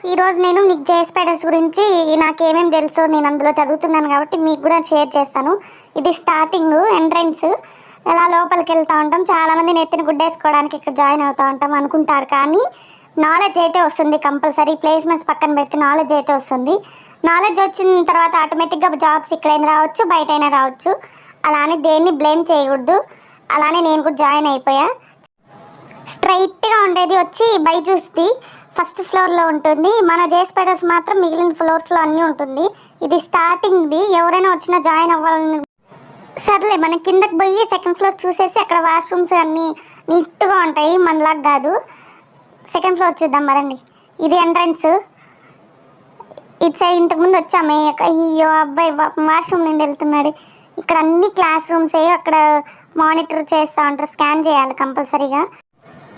ఈరోజు నేను మీకు జే స్పైడర్స్ గురించి నాకేమేమి తెలుసో నేను అందులో చదువుతున్నాను కాబట్టి మీకు కూడా షేర్ చేస్తాను. ఇది స్టార్టింగ్ ఎంట్రన్స్. ఎలా లోపలికి వెళ్తూ ఉంటాం, చాలామంది నెత్తిని గుడ్డేసుకోవడానికి ఇక్కడ జాయిన్ అవుతూ ఉంటాం అనుకుంటారు, కానీ నాలెడ్జ్ అయితే వస్తుంది కంపల్సరీ. ప్లేస్మెంట్స్ పక్కన పెడితే నాలెడ్జ్ అయితే వస్తుంది. నాలెడ్జ్ వచ్చిన తర్వాత ఆటోమేటిక్గా జాబ్స్ ఇక్కడైనా రావచ్చు, బయటైనా రావచ్చు. అలానే దేన్ని బ్లేమ్ చేయకూడదు. అలానే నేను కూడా జాయిన్ అయిపోయా. స్ట్రైట్గా ఉండేది వచ్చి బైజూస్ది ఫస్ట్ ఫ్లోర్లో ఉంటుంది. మన జే స్పైడర్స్ మాత్రం మిగిలిన ఫ్లోర్స్లో అన్నీ ఉంటుంది. ఇది స్టార్టింగ్ది. ఎవరైనా వచ్చినా జాయిన్ అవ్వాలని సర్లే, మనం కిందకి పోయి సెకండ్ ఫ్లోర్ చూసేసి అక్కడ వాష్రూమ్స్ అన్నీ నీట్గా ఉంటాయి, మనలాగా కాదు. సెకండ్ ఫ్లోర్ చూద్దాం మరండి. ఇది ఎంట్రన్స్. ఇటు సైడ్ ఇంతకుముందు వచ్చామే. అయ్యో అబ్బాయి వాష్రూమ్ నుండి వెళ్తున్నాడు. ఇక్కడ అన్ని క్లాస్ రూమ్సే. అక్కడ మానిటర్ చేస్తూ ఉంటారు, స్కాన్ చేయాలి కంపల్సరీగా.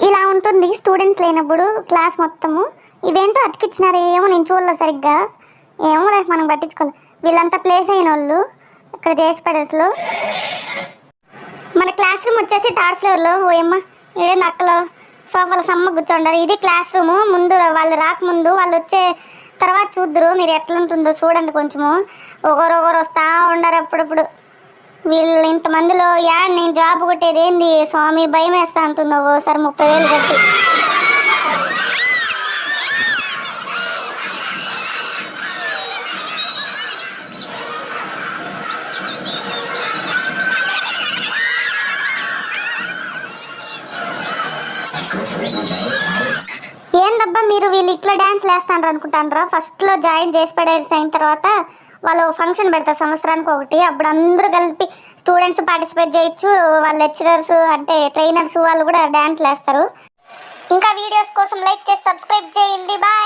ఇలా ఉంటుంది స్టూడెంట్స్ లేనప్పుడు క్లాస్ మొత్తము. ఇవేంటో అతికిచ్చినారు, ఏమో నేను చూడలేదు సరిగ్గా, ఏమో లేక మనం పట్టించుకోవాలి. వీళ్ళంతా ప్లేస్ అయిన వాళ్ళు ఇక్కడ జే స్పైడర్స్లో. మన క్లాస్ రూమ్ వచ్చేసి థర్డ్ ఫ్లోర్లో. ఓయమ్మ ఇదే నక్కలో సోఫాల సమ్మ కూర్చోండారు. ఇది క్లాస్ రూము. ముందు వాళ్ళు రాకముందు, వాళ్ళు వచ్చే తర్వాత చూద్దరు మీరు ఎట్లుంటుందో చూడండి. కొంచెము ఒకరు వస్తూ ఉండరు అప్పుడప్పుడు. వీళ్ళు ఇంతమందిలో నేను జాబ్ కొట్టేది ఏంది స్వామి, భయం వేస్తా అంటుంది ఒకసారి 30,000 కట్టి. ఏందబ్బా మీరు వీళ్ళు ఇట్లా డ్యాన్స్లు వేస్తాను అనుకుంటారా? ఫస్ట్లో జాయిన్ చేసి పడేసి అయిన తర్వాత వాళ్ళు ఫంక్షన్ పెడతారు సంవత్సరానికి ఒకటి. అప్పుడు అందరూ కలిపి స్టూడెంట్స్ పార్టిసిపేట్ చేయొచ్చు. వాళ్ళ లెక్చరర్స్ అంటే ట్రైనర్స్ వాళ్ళు కూడా డ్యాన్స్లు వేస్తారు. ఇంకా వీడియోస్ కోసం లైక్ చేసి సబ్స్క్రైబ్ చేయండి. బాయ్.